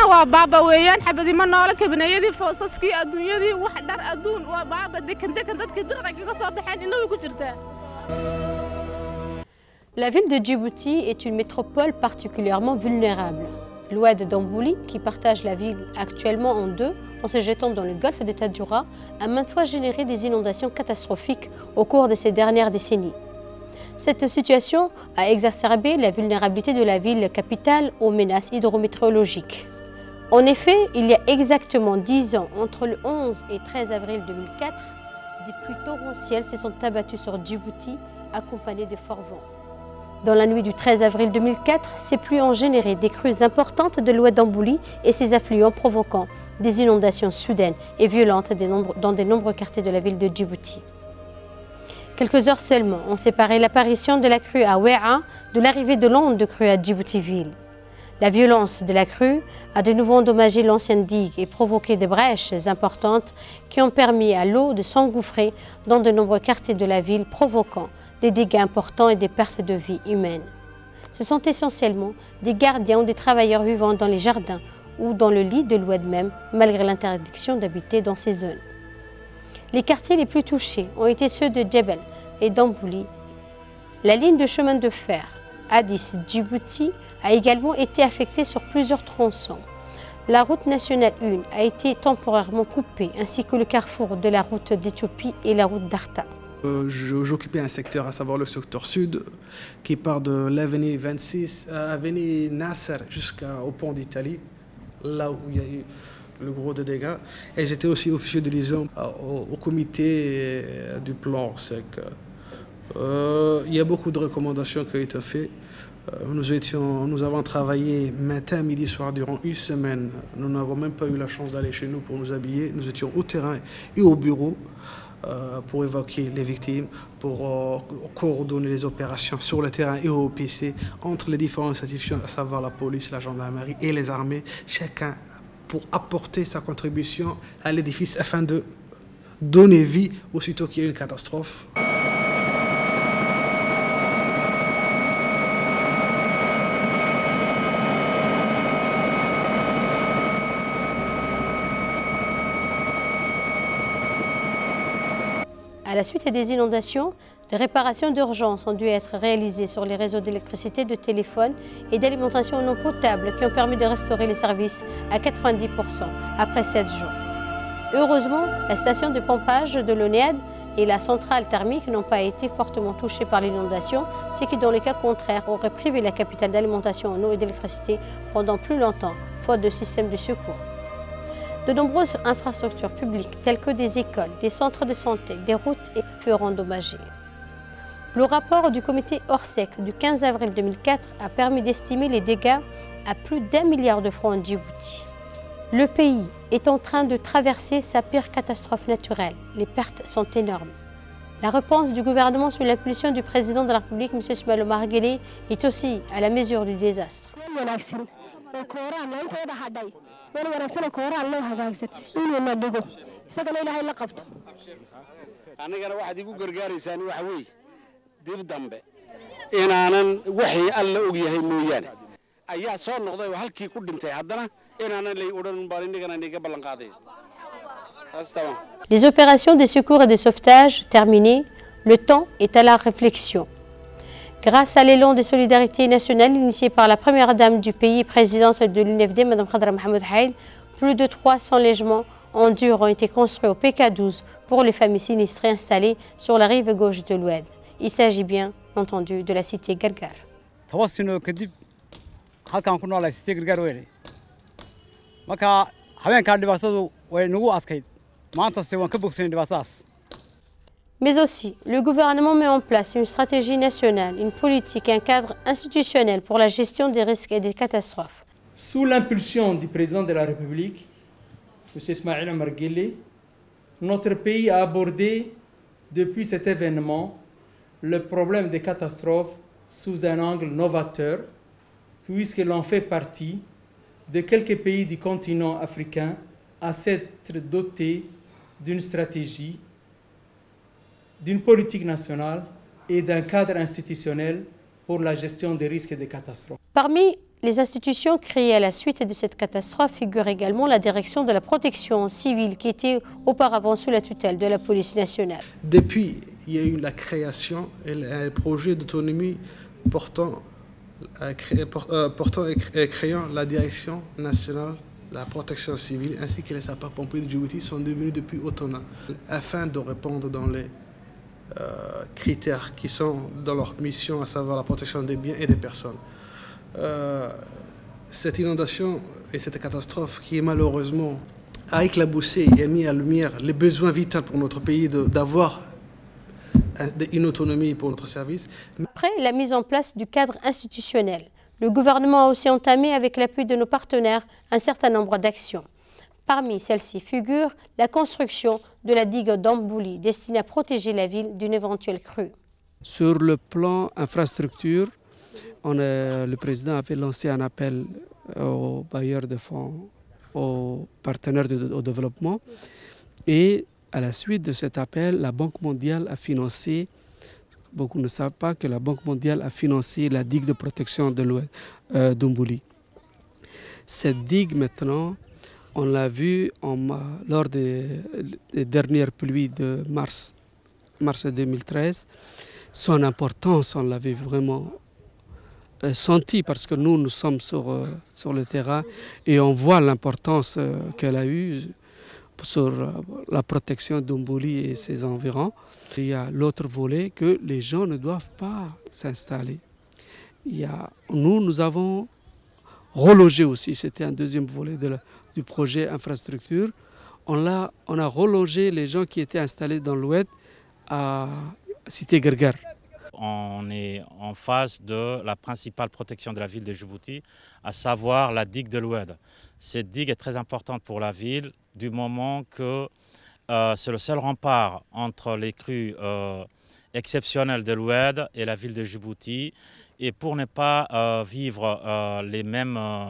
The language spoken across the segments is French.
dadkina waa baaba weeyaan xabadi ma noola kabinayadii foosaskii adduunyadii wax dhar adduun waa baaba dekan dadkii dirqa kaga soo baxeen inuu ku jirtaa. La ville de Djibouti est une métropole particulièrement vulnérable. L'oued d'Ambouli, qui partage la ville actuellement en deux, en se jetant dans le golfe de Tadjoura, a maintes fois généré des inondations catastrophiques au cours de ces dernières décennies. Cette situation a exacerbé la vulnérabilité de la ville capitale aux menaces hydrométéorologiques. En effet, il y a exactement 10 ans, entre le 11 et 13 avril 2004, des pluies torrentielles se sont abattues sur Djibouti, accompagnées de forts vents. Dans la nuit du 13 avril 2004, ces pluies ont généré des crues importantes de l'oued d'Ambouli et ses affluents provoquant des inondations soudaines et violentes dans de nombreux quartiers de la ville de Djibouti. Quelques heures seulement ont séparé l'apparition de la crue à Ouéa de l'arrivée de l'onde de crue à Djibouti-Ville. La violence de la crue a de nouveau endommagé l'ancienne digue et provoqué des brèches importantes qui ont permis à l'eau de s'engouffrer dans de nombreux quartiers de la ville, provoquant des dégâts importants et des pertes de vie humaines. Ce sont essentiellement des gardiens ou des travailleurs vivant dans les jardins ou dans le lit de l'oued même, malgré l'interdiction d'habiter dans ces zones. Les quartiers les plus touchés ont été ceux de Djebel et d'Ambouli. La ligne de chemin de fer Addis-Djibouti a également été affectée sur plusieurs tronçons. La route nationale 1 a été temporairement coupée, ainsi que le carrefour de la route d'Éthiopie et la route d'Arta. J'occupais un secteur, à savoir le secteur sud, qui part de l'avenue 26, avenue Nasser, jusqu'au pont d'Italie, là où il y a eu le gros de dégâts. Et j'étais aussi officier de liaison au comité du plan sec. Il y a beaucoup de recommandations qui ont été faites. Nous avons travaillé matin, midi, soir durant une semaine. Nous n'avons même pas eu la chance d'aller chez nous pour nous habiller. Nous étions au terrain et au bureau pour évacuer les victimes, pour coordonner les opérations sur le terrain et au PC entre les différentes institutions, à savoir la police, la gendarmerie et les armées, chacun pour apporter sa contribution à l'édifice afin de donner vie aussitôt qu'il y a une catastrophe. À la suite des inondations, des réparations d'urgence ont dû être réalisées sur les réseaux d'électricité, de téléphone et d'alimentation en eau potable qui ont permis de restaurer les services à 90% après 7 jours. Heureusement, la station de pompage de l'ONEAD et la centrale thermique n'ont pas été fortement touchées par l'inondation, ce qui, dans le cas contraire, aurait privé la capitale d'alimentation en eau et d'électricité pendant plus longtemps, faute de système de secours. De nombreuses infrastructures publiques, telles que des écoles, des centres de santé, des routes, furent endommagées. Le rapport du comité Orsec du 15 avril 2004 a permis d'estimer les dégâts à plus d'1 milliard de francs en Djibouti. Le pays est en train de traverser sa pire catastrophe naturelle. Les pertes sont énormes. La réponse du gouvernement sous l'impulsion du président de la République, M. Ismaël Omar Guelleh, est aussi à la mesure du désastre. Les opérations de secours et de sauvetage terminées, le temps est à la réflexion. Grâce à l'élan de solidarité nationale initié par la première dame du pays et présidente de l'UNFD, Mme Khadra Mohamed Haïd, plus de 300 logements en dur ont été construits au PK12 pour les familles sinistrées installées sur la rive gauche de l'Oued. Il s'agit bien entendu de la cité Gargar. Mais aussi, le gouvernement met en place une stratégie nationale, une politique et un cadre institutionnel pour la gestion des risques et des catastrophes. Sous l'impulsion du président de la République, M. Ismaël Omar Guelleh, notre pays a abordé depuis cet événement le problème des catastrophes sous un angle novateur, puisque l'on fait partie de quelques pays du continent africain à s'être dotés d'une stratégie, d'une politique nationale et d'un cadre institutionnel pour la gestion des risques et des catastrophes. Parmi Les institutions créées à la suite de cette catastrophe figurent également la direction de la protection civile qui était auparavant sous la tutelle de la police nationale. Depuis, il y a eu la création et le projet d'autonomie portant et créant la direction nationale de la protection civile ainsi que les sapeurs-pompiers de Djibouti sont devenus depuis autonomes afin de répondre dans les critères qui sont dans leur mission, à savoir la protection des biens et des personnes. Cette inondation et cette catastrophe qui malheureusement a éclaboussé et a mis à lumière les besoins vitaux pour notre pays d'avoir une autonomie pour notre service. Après la mise en place du cadre institutionnel, le gouvernement a aussi entamé avec l'appui de nos partenaires un certain nombre d'actions. Parmi celles-ci figure la construction de la digue d'Ambouli destinée à protéger la ville d'une éventuelle crue. Sur le plan infrastructure, le président avait lancé un appel aux bailleurs de fonds, aux partenaires au développement. Et à la suite de cet appel, la Banque mondiale a financé, beaucoup ne savent pas que la Banque mondiale a financé la digue de protection de l'Oued d'Ambouli. Cette digue maintenant, on l'a vu lors des dernières pluies de mars 2013, son importance, on l'avait vraiment senti parce que nous sommes sur le terrain et on voit l'importance qu'elle a eue sur la protection d'Ambouli et ses environs. Il y a l'autre volet que les gens ne doivent pas s'installer. Nous avons relogé aussi, c'était un deuxième volet du projet infrastructure. On a relogé les gens qui étaient installés dans l'Oued à Cité Gerger. On est en face de la principale protection de la ville de Djibouti, à savoir la digue de l'Oued. Cette digue est très importante pour la ville du moment que c'est le seul rempart entre les crues exceptionnelles de l'Oued et la ville de Djibouti. Et pour ne pas vivre les mêmes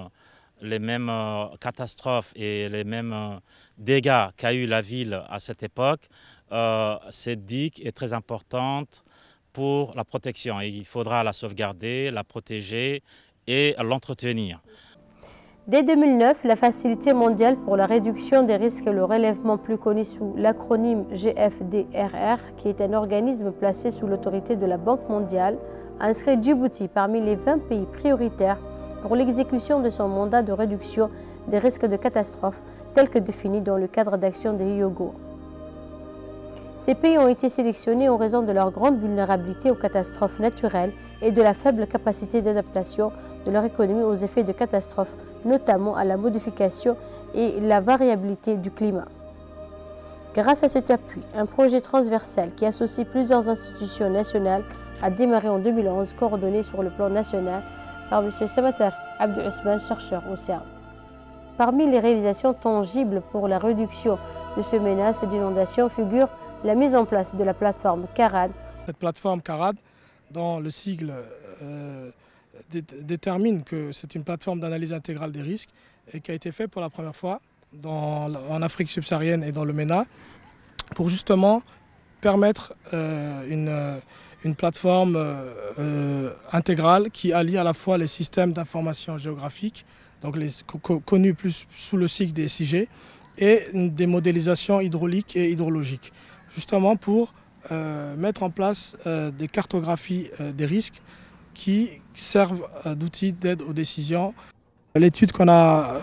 catastrophes et les mêmes dégâts qu'a eu la ville à cette époque, cette digue est très importante pour la protection. Et il faudra la sauvegarder, la protéger et l'entretenir. Dès 2009, la Facilité mondiale pour la réduction des risques et le relèvement, plus connu sous l'acronyme GFDRR, qui est un organisme placé sous l'autorité de la Banque mondiale, a inscrit Djibouti parmi les 20 pays prioritaires pour l'exécution de son mandat de réduction des risques de catastrophe tel que défini dans le cadre d'action de Hyogo. Ces pays ont été sélectionnés en raison de leur grande vulnérabilité aux catastrophes naturelles et de la faible capacité d'adaptation de leur économie aux effets de catastrophes, notamment à la modification et la variabilité du climat. Grâce à cet appui, un projet transversal qui associe plusieurs institutions nationales a démarré en 2011, coordonné sur le plan national par M. Samater Abdou Ousmane, chercheur au CERN. Parmi les réalisations tangibles pour la réduction de ces menaces d'inondation figure la mise en place de la plateforme CARAD. Cette plateforme CARAD, dont le sigle détermine que c'est une plateforme d'analyse intégrale des risques et qui a été faite pour la première fois en Afrique subsaharienne et dans le MENA pour justement permettre une plateforme intégrale qui allie à la fois les systèmes d'information géographique, donc connus plus sous le sigle des SIG, et des modélisations hydrauliques et hydrologiques, justement pour mettre en place des cartographies des risques qui servent d'outils d'aide aux décisions. L'étude qu'on a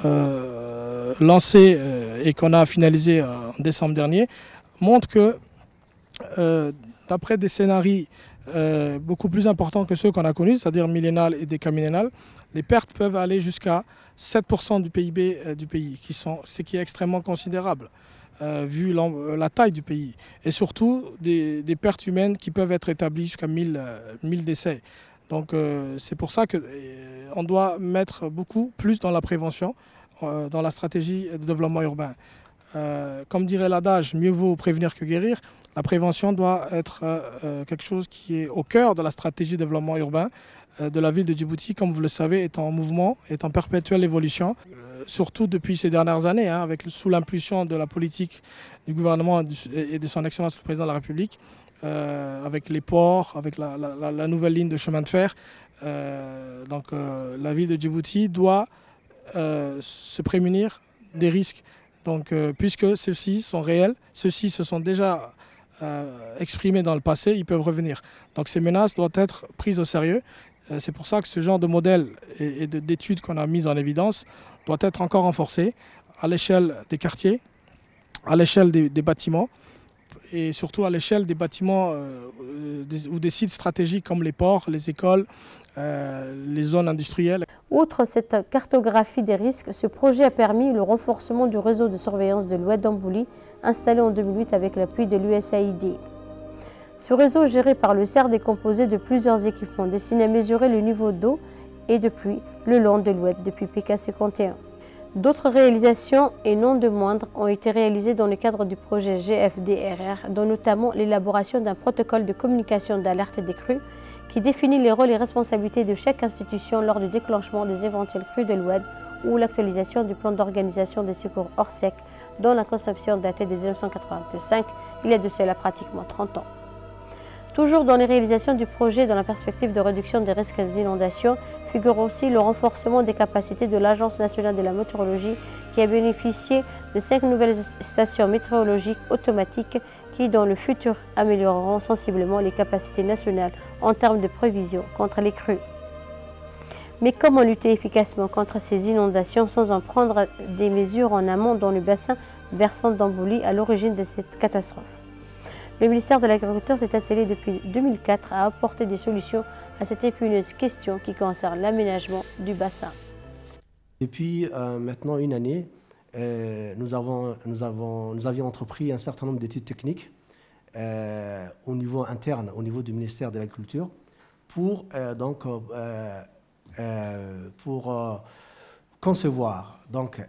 lancée et qu'on a finalisée en décembre dernier montre que d'après des scénarios beaucoup plus importants que ceux qu'on a connus, c'est-à-dire millénales et décaminénales, les pertes peuvent aller jusqu'à 7% du PIB du pays, ce qui est extrêmement considérable vu la taille du pays. Et surtout des pertes humaines qui peuvent être établies jusqu'à 1000 décès. Donc c'est pour ça qu'on doit mettre beaucoup plus dans la prévention, dans la stratégie de développement urbain. Comme dirait l'adage, mieux vaut prévenir que guérir. La prévention doit être quelque chose qui est au cœur de la stratégie de développement urbain de la ville de Djibouti, comme vous le savez, est en mouvement, est en perpétuelle évolution, surtout depuis ces dernières années, sous l'impulsion de la politique du gouvernement et de son Excellence le Président de la République, avec les ports, avec la nouvelle ligne de chemin de fer. la ville de Djibouti doit se prémunir des risques. Donc, puisque ceux-ci sont réels, ceux-ci se sont déjà exprimés dans le passé, ils peuvent revenir. Donc ces menaces doivent être prises au sérieux. C'est pour ça que ce genre de modèle et d'études qu'on a mises en évidence doit être encore renforcé à l'échelle des quartiers, à l'échelle des bâtiments et surtout à l'échelle des bâtiments ou des sites stratégiques comme les ports, les écoles, les zones industrielles. Outre cette cartographie des risques, ce projet a permis le renforcement du réseau de surveillance de l'Oued Dambouli installé en 2008 avec l'appui de l'USAID. Ce réseau géré par le CERD est composé de plusieurs équipements destinés à mesurer le niveau d'eau et de pluie le long de l'Oued depuis PK51. D'autres réalisations, et non de moindres, ont été réalisées dans le cadre du projet GFDRR, dont notamment l'élaboration d'un protocole de communication d'alerte des crues qui définit les rôles et responsabilités de chaque institution lors du déclenchement des éventuelles crues de l'Oued ou l'actualisation du plan d'organisation des secours hors sec dont la conception datait de 1985, il y a de cela pratiquement 30 ans. Toujours dans les réalisations du projet dans la perspective de réduction des risques d'inondation, figure aussi le renforcement des capacités de l'Agence nationale de la météorologie qui a bénéficié de 5 nouvelles stations météorologiques automatiques qui, dans le futur, amélioreront sensiblement les capacités nationales en termes de prévision contre les crues. Mais comment lutter efficacement contre ces inondations sans en prendre des mesures en amont dans le bassin versant Dambouli à l'origine de cette catastrophe? Le ministère de l'Agriculture s'est attelé depuis 2004 à apporter des solutions à cette épineuse question qui concerne l'aménagement du bassin. Depuis maintenant une année, nous avions entrepris un certain nombre d'études techniques au niveau interne, au niveau du ministère de l'Agriculture, pour concevoir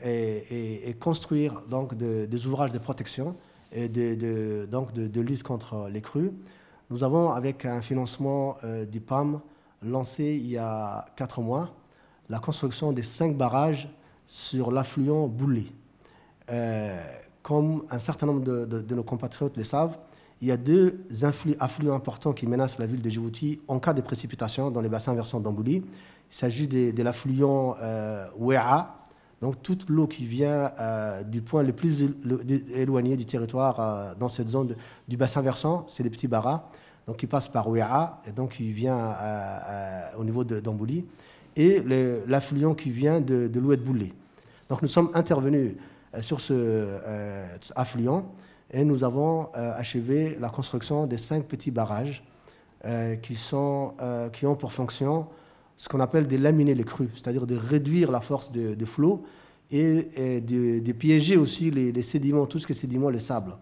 et construire des ouvrages de protection et de lutte contre les crues. Nous avons, avec un financement du PAM, lancé il y a 4 mois la construction des 5 barrages sur l'affluent Boulé. Comme un certain nombre de nos compatriotes le savent, il y a 2 affluents importants qui menacent la ville de Djibouti en cas de précipitation dans les bassins versants Dambouli. Il s'agit de l'affluent Ouéa, donc toute l'eau qui vient du point le plus éloigné du territoire dans cette zone du bassin versant, c'est les petits barras, donc qui passent par Ouéa, et donc qui vient au niveau de Dambouli, et l'affluent qui vient de l'Oued Boulé. Donc nous sommes intervenus sur ce affluent et nous avons achevé la construction des 5 petits barrages qui ont pour fonction ce qu'on appelle de laminer les crues, c'est-à-dire de réduire la force de flot et de piéger aussi les sédiments, tout ce qui est sédiments, les sables.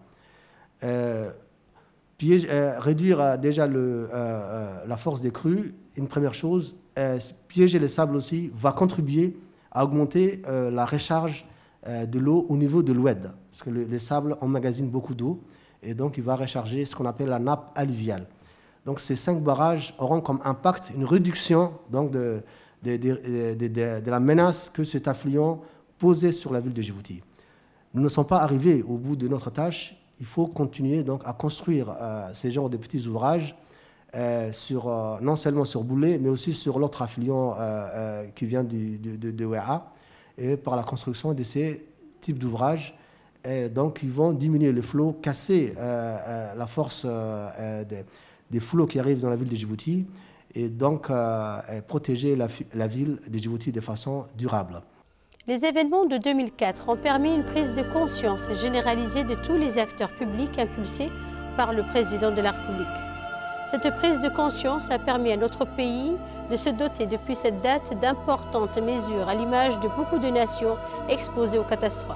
Réduire déjà la force des crues, une première chose, piéger les sables aussi va contribuer à augmenter la recharge de l'eau au niveau de l'Oued, parce que les sables emmagasinent beaucoup d'eau, et donc il va recharger ce qu'on appelle la nappe alluviale. Donc ces 5 barrages auront comme impact une réduction donc, de la menace que cet affluent posait sur la ville de Djibouti. Nous ne sommes pas arrivés au bout de notre tâche. Il faut continuer donc, à construire ces genres de petits ouvrages, non seulement sur Boulé, mais aussi sur l'autre affluent qui vient de Ouéa, et par la construction de ces types d'ouvrages. Donc ils vont diminuer le flot, casser la force des flots qui arrivent dans la ville de Djibouti et donc protéger la ville de Djibouti de façon durable. Les événements de 2004 ont permis une prise de conscience généralisée de tous les acteurs publics impulsés par le président de la République. Cette prise de conscience a permis à notre pays de se doter depuis cette date d'importantes mesures à l'image de beaucoup de nations exposées aux catastrophes.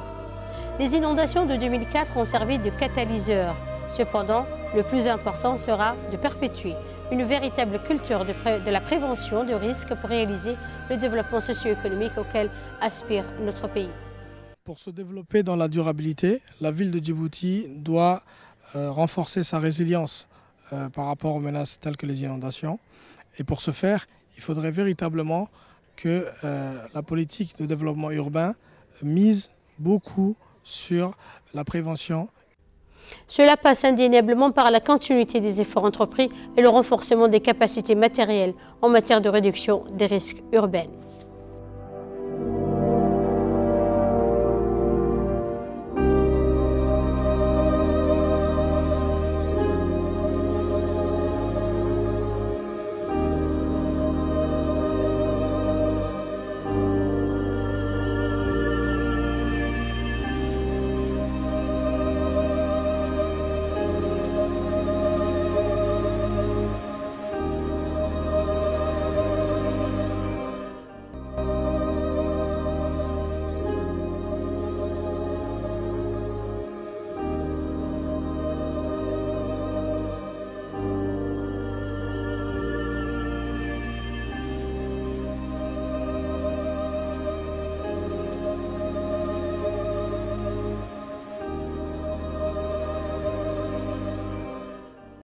Les inondations de 2004 ont servi de catalyseur. Cependant, le plus important sera de perpétuer une véritable culture de la prévention de risques pour réaliser le développement socio-économique auquel aspire notre pays. Pour se développer dans la durabilité, la ville de Djibouti doit renforcer sa résilience par rapport aux menaces telles que les inondations. Et pour ce faire, il faudrait véritablement que la politique de développement urbain mise beaucoup sur la prévention. Cela passe indéniablement par la continuité des efforts entrepris et le renforcement des capacités matérielles en matière de réduction des risques urbains.